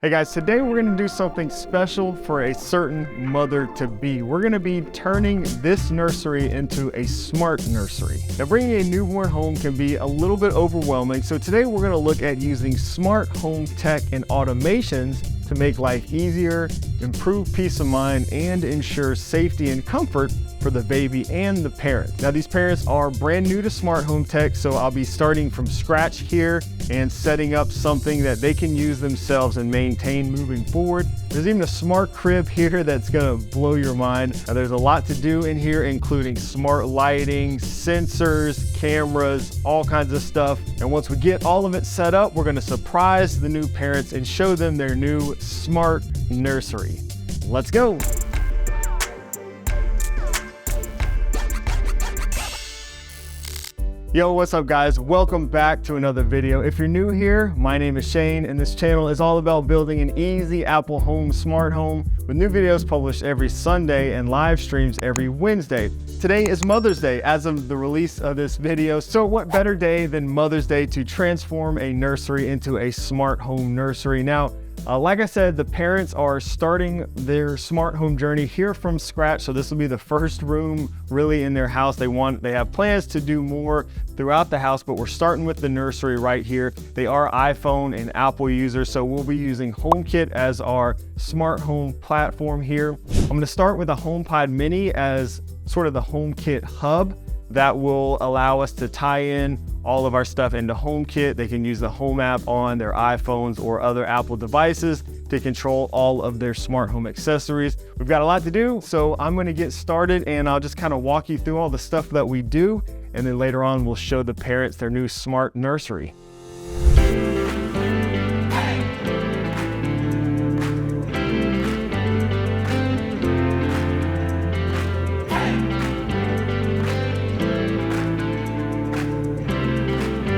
Hey guys, today we're gonna do something special for a certain mother-to-be. We're gonna be turning this nursery into a smart nursery. Now, bringing a newborn home can be a little bit overwhelming, so today we're gonna look at using smart home tech and automations to make life easier, improve peace of mind, and ensure safety and comfort for the baby and the parent. Now, these parents are brand new to smart home tech, so I'll be starting from scratch here and setting up something that they can use themselves and maintain moving forward. There's even a smart crib here that's gonna blow your mind. Now, there's a lot to do in here, including smart lighting, sensors, cameras, all kinds of stuff. And once we get all of it set up, we're gonna surprise the new parents and show them their new smart nursery. Let's go. Yo, what's up guys? Welcome back to another video. If you're new here, my name is Shane and this channel is all about building an easy Apple home smart home with new videos published every Sunday and live streams every Wednesday. Today is Mother's Day as of the release of this video, so what better day than Mother's Day to transform a nursery into a smart home nursery. Now, like I said, the parents are starting their smart home journey here from scratch. So this will be the first room really in their house. They have plans to do more throughout the house, but we're starting with the nursery right here. They are iPhone and Apple users, so we'll be using HomeKit as our smart home platform here. I'm gonna start with a HomePod Mini as sort of the HomeKit Hub. That will allow us to tie in all of our stuff into HomeKit. They can use the Home app on their iPhones or other Apple devices to control all of their smart home accessories. We've got a lot to do, so I'm gonna get started and I'll just kind of walk you through all the stuff that we do, and then later on we'll show the parents their new smart nursery.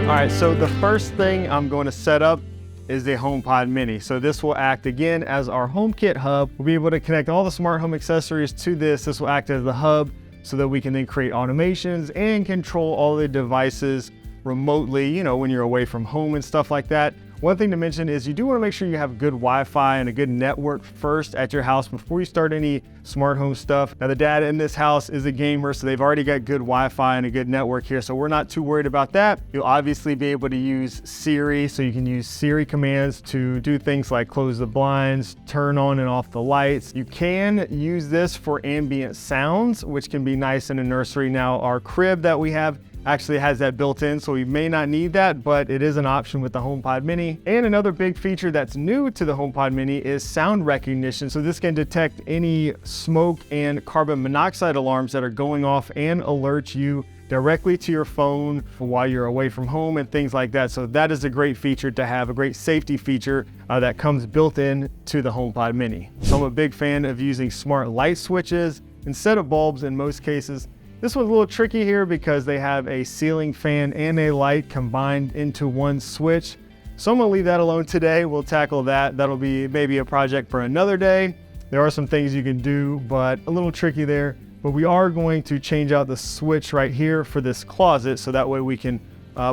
All right, so the first thing I'm going to set up is the HomePod Mini. So this will act again as our HomeKit Hub. We'll be able to connect all the smart home accessories to this. This will act as the hub so that we can then create automations and control all the devices remotely, you know, when you're away from home and stuff like that. One thing to mention is you do want to make sure you have good Wi-Fi and a good network first at your house before you start any smart home stuff. Now, the dad in this house is a gamer, so they've already got good Wi-Fi and a good network here, so we're not too worried about that. You'll obviously be able to use Siri, so you can use Siri commands to do things like close the blinds, turn on and off the lights. You can use this for ambient sounds, which can be nice in a nursery. Now, our crib that we have actually has that built in, so we may not need that, but it is an option with the HomePod Mini. And another big feature that's new to the HomePod Mini is sound recognition. So this can detect any smoke and carbon monoxide alarms that are going off and alert you directly to your phone while you're away from home and things like that. So that is a great feature to have, a great safety feature that comes built in to the HomePod Mini. So I'm a big fan of using smart light switches instead of bulbs in most cases. This one's a little tricky here because they have a ceiling fan and a light combined into one switch. So I'm gonna leave that alone today. We'll tackle that. That'll be maybe a project for another day. There are some things you can do, but a little tricky there. But we are going to change out the switch right here for this closet, so that way we can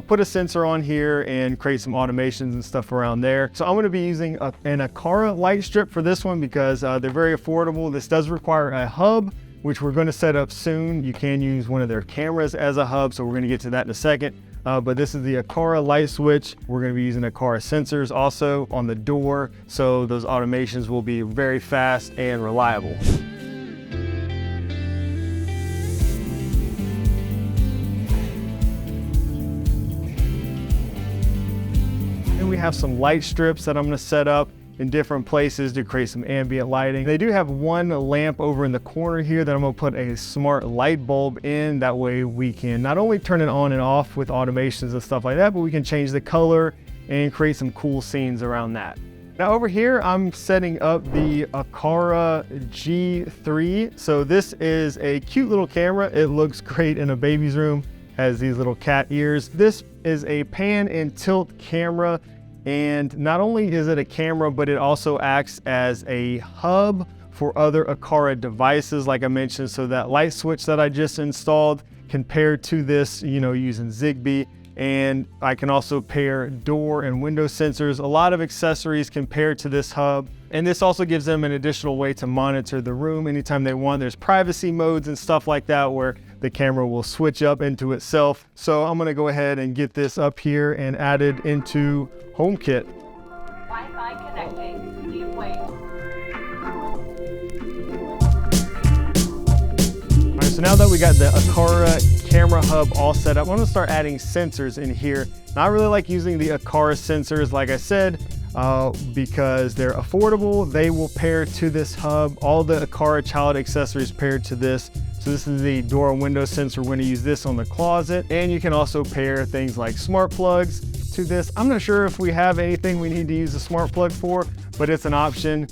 put a sensor on here and create some automations and stuff around there. So I'm gonna be using an Aqara light strip for this one because they're very affordable. This does require a hub, which we're going to set up soon. You can use one of their cameras as a hub, so we're going to get to that in a second. But this is the Aqara light switch. We're going to be using Aqara sensors also on the door, so those automations will be very fast and reliable. And we have some light strips that I'm going to set up in different places to create some ambient lighting. They do have one lamp over in the corner here that I'm gonna put a smart light bulb in. That way we can not only turn it on and off with automations and stuff like that, but we can change the color and create some cool scenes around that. Now over here, I'm setting up the Aqara G3. So this is a cute little camera. It looks great in a baby's room, has these little cat ears. This is a pan and tilt camera. And not only is it a camera, but it also acts as a hub for other Aqara devices, like I mentioned. So that light switch that I just installed, compared to this, you know, using Zigbee, And I can also pair door and window sensors. A lot of accessories can pair to this hub. And this also gives them an additional way to monitor the room anytime they want. There's privacy modes and stuff like that where the camera will switch up into itself. So I'm gonna go ahead and get this up here and added into HomeKit. Wi-Fi connecting. Please wait. All right, so now that we got the Aqara Camera Hub all set up, I'm gonna start adding sensors in here. And I really like using the Aqara sensors, like I said, because they're affordable. They will pair to this hub. All the Aqara child accessories paired to this. So this is the door and window sensor. We're gonna use this on the closet. And you can also pair things like smart plugs to this. I'm not sure if we have anything we need to use a smart plug for, but it's an option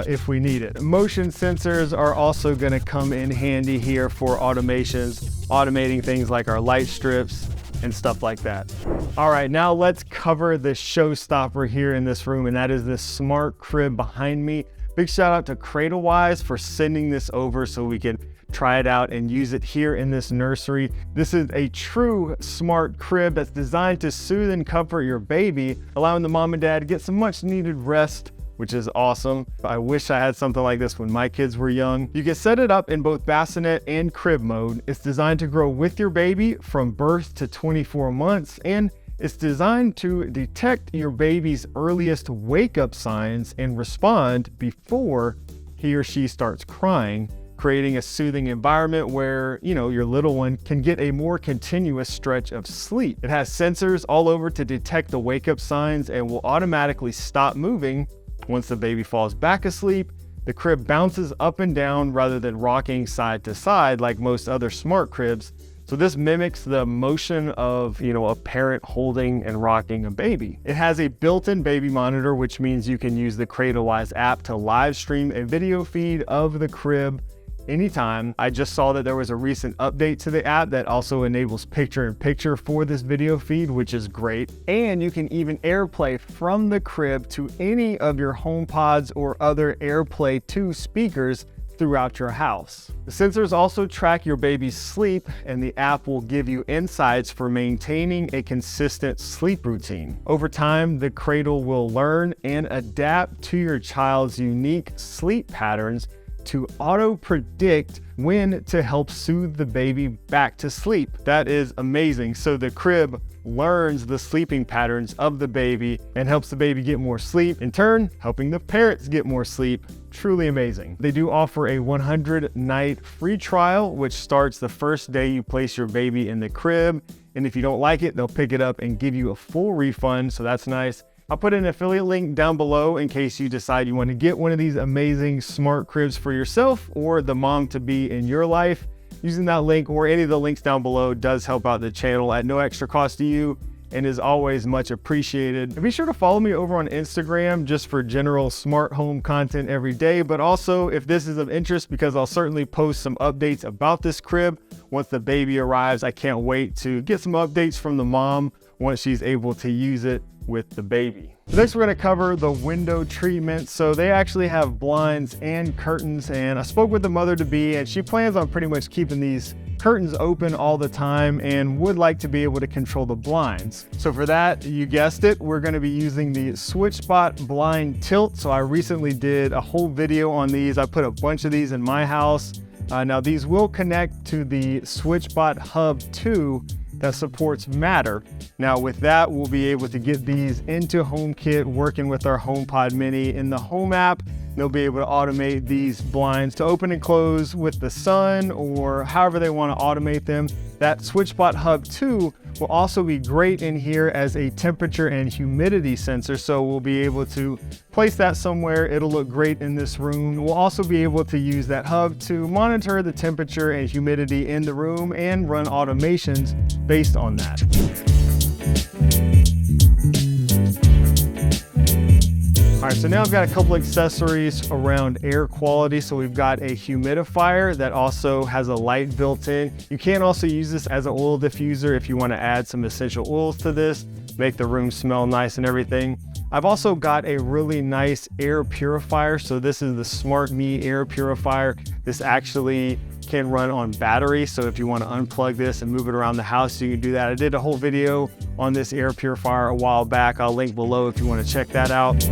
if we need it. Motion sensors are also gonna come in handy here for automations, automating things like our light strips and stuff like that. All right, now let's cover the showstopper here in this room, and that is this smart crib behind me. Big shout out to Cradlewise for sending this over so we can try it out and use it here in this nursery. This is a true smart crib that's designed to soothe and comfort your baby, allowing the mom and dad to get some much needed rest, which is awesome. I wish I had something like this when my kids were young. You can set it up in both bassinet and crib mode. It's designed to grow with your baby from birth to 24 months, and it's designed to detect your baby's earliest wake-up signs and respond before he or she starts crying, creating a soothing environment where, you know, your little one can get a more continuous stretch of sleep. It has sensors all over to detect the wake-up signs and will automatically stop moving once the baby falls back asleep. The crib bounces up and down rather than rocking side to side like most other smart cribs. So this mimics the motion of, you know, a parent holding and rocking a baby. It has a built-in baby monitor, which means you can use the Cradlewise app to live stream a video feed of the crib anytime. I just saw that there was a recent update to the app that also enables picture-in-picture for this video feed, which is great. And you can even AirPlay from the crib to any of your HomePods or other AirPlay 2 speakers throughout your house. The sensors also track your baby's sleep, and the app will give you insights for maintaining a consistent sleep routine. Over time, the Cradle will learn and adapt to your child's unique sleep patterns to auto-predict when to help soothe the baby back to sleep. That is amazing. So the crib learns the sleeping patterns of the baby and helps the baby get more sleep, in turn helping the parents get more sleep. Truly amazing. They do offer a 100-night free trial, which starts the first day you place your baby in the crib. And if you don't like it, they'll pick it up and give you a full refund, so that's nice. I'll put an affiliate link down below in case you decide you want to get one of these amazing smart cribs for yourself or the mom to be in your life. Using that link or any of the links down below does help out the channel at no extra cost to you and is always much appreciated. And be sure to follow me over on Instagram just for general smart home content every day, but also if this is of interest, because I'll certainly post some updates about this crib once the baby arrives. I can't wait to get some updates from the mom once she's able to use it with the baby. Next, we're going to cover the window treatment. So they actually have blinds and curtains, and I spoke with the mother-to-be and she plans on pretty much keeping these curtains open all the time and would like to be able to control the blinds. So for that, you guessed it, we're going to be using the SwitchBot blind tilt. So I recently did a whole video on these. I put a bunch of these in my house. Now these will connect to the SwitchBot Hub 2 that supports Matter. Now with that, we'll be able to get these into HomeKit, working with our HomePod Mini in the Home app. They'll be able to automate these blinds to open and close with the sun or however they want to automate them. That SwitchBot Hub 2 will also be great in here as a temperature and humidity sensor. So we'll be able to place that somewhere. It'll look great in this room. We'll also be able to use that hub to monitor the temperature and humidity in the room and run automations based on that. All right, so now I've got a couple accessories around air quality. So we've got a humidifier that also has a light built in. You can also use this as an oil diffuser if you want to add some essential oils to this, make the room smell nice and everything. I've also got a really nice air purifier. So this is the Smartmi air purifier. This actually can run on battery. So if you want to unplug this and move it around the house, you can do that. I did a whole video on this air purifier a while back. I'll link below if you want to check that out.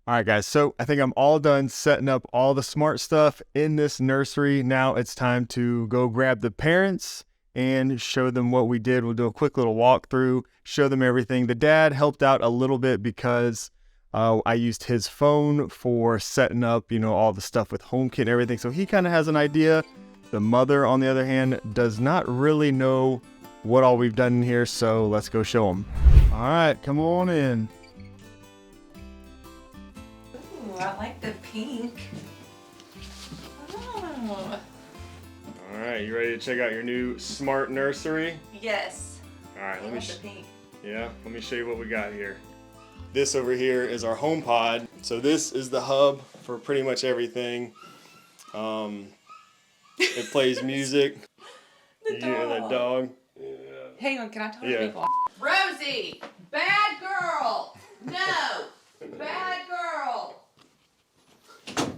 All right, guys, so I think I'm all done setting up all the smart stuff in this nursery. Now it's time to go grab the parents and show them what we did. We'll do a quick little walkthrough, show them everything. The dad helped out a little bit because I used his phone for setting up, you know, all the stuff with HomeKit and everything. So he kind of has an idea. The mother, on the other hand, does not really know what all we've done in here. So let's go show them. All right, come on in. I like the pink. Oh. All right, you ready to check out your new smart nursery? Yes. All right, I love the pink. let me show you what we got here. This over here is our HomePod. So this is the hub for pretty much everything. It plays music. The You hear that dog? Yeah. Hang on, can I tell Yeah. people? Rosie, bad girl. No, bad girl. Okay,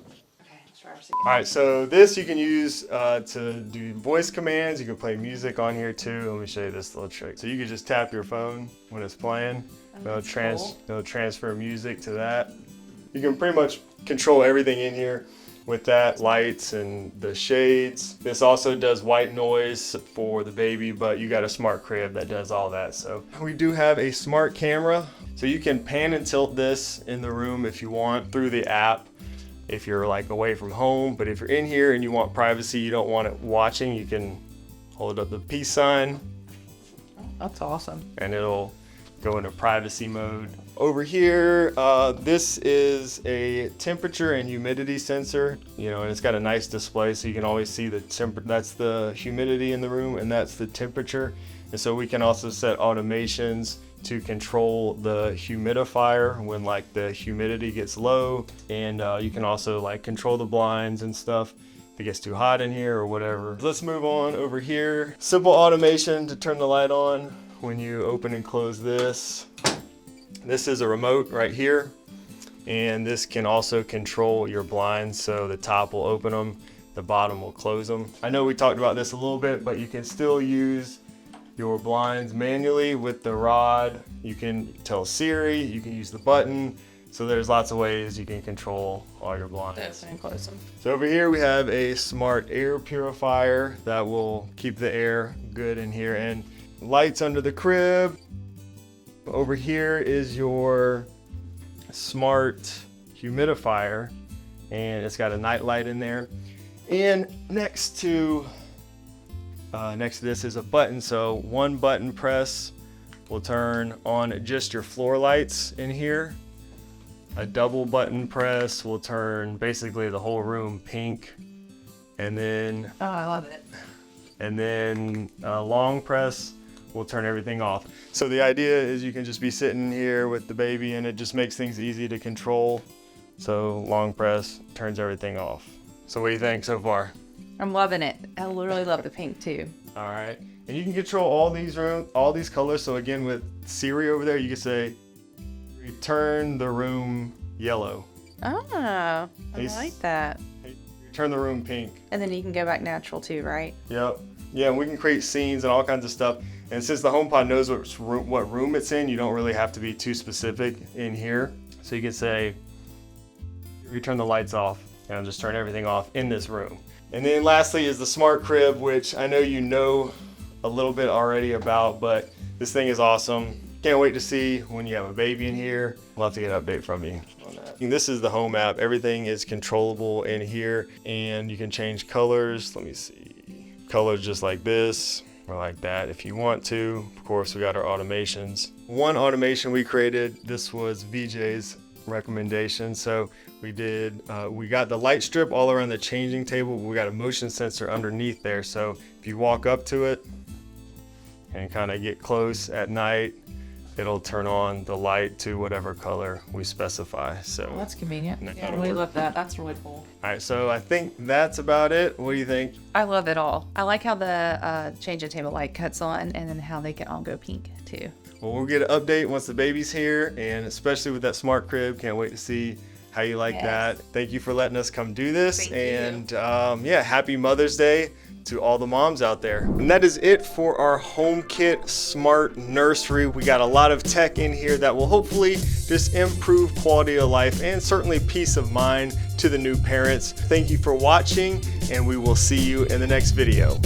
let's try our second. All right, so this you can use to do voice commands. You can play music on here too. Let me show you this little trick. So you can just tap your phone when it's playing. Oh, It'll transfer music to that. You can pretty much control everything in here with that, lights and the shades. This also does white noise for the baby, but you got a smart crib that does all that. So we do have a smart camera. So you can pan and tilt this in the room if you want through the app, if you're like away from home. But if you're in here and you want privacy, you don't want it watching, you can hold up the peace sign. That's awesome. And it'll go into privacy mode. Over here, this is a temperature and humidity sensor, you know, and it's got a nice display so you can always see the temperature. That's the humidity in the room and that's the temperature. And so we can also set automations to control the humidifier when like the humidity gets low, and you can also like control the blinds and stuff if it gets too hot in here or whatever. Let's move on over here. Simple automation to turn the light on when you open and close this. This is a remote right here, and this can also control your blinds. So the top will open them, the bottom will close them. I know we talked about this a little bit, but you can still use your blinds manually with the rod. You can tell Siri, you can use the button. So there's lots of ways you can control all your blinds. Definitely close them. So over here we have a smart air purifier that will keep the air good in here, and lights under the crib. Over here is your smart humidifier, and it's got a night light in there. And next to this is a button. So one button press will turn on just your floor lights in here. A double button press will turn basically the whole room pink. And then Oh, I love it. and then a long press will turn everything off. So the idea is you can just be sitting here with the baby and it just makes things easy to control. So long press turns everything off. So what do you think so far? I'm loving it. I literally love the pink too. All right, and you can control all these colors. So again, with Siri over there, you can say, turn the room yellow. Oh, I Nice. like that. Turn the room pink. And then you can go back natural too, right? Yep. Yeah, and we can create scenes and all kinds of stuff. And since the HomePod knows what room it's in, you don't really have to be too specific in here. So you can say, you turn the lights off, and I'll just turn everything off in this room. And then lastly is the smart crib, which I know you know a little bit already about, but this thing is awesome. Can't wait to see when you have a baby in here. We'll have to get an update from you on that. And this is the home app. Everything is controllable in here, and you can change colors. Let me see. Colors just like this or like that if you want to. Of course, we got our automations. One automation we created, this was VJ's recommendation. So we got the light strip all around the changing table. We got a motion sensor underneath there. So if you walk up to it and kind of get close at night, it'll turn on the light to whatever color we specify. So Well, that's convenient. No, Yeah, I that'll really work. love that. That's really cool. all right, so I think that's about it. What do you think? I love it all. I like how the change of table light cuts on, and then how they can all go pink too. Well, we'll get an update once the baby's here, and especially with that smart crib, can't wait to see how you like Yes. that. Thank you for letting us come do this. Thank you. And yeah, happy Mother's Day to all the moms out there. And that is it for our HomeKit Smart Nursery. We got a lot of tech in here that will hopefully just improve quality of life and certainly peace of mind to the new parents. Thank you for watching, and we will see you in the next video.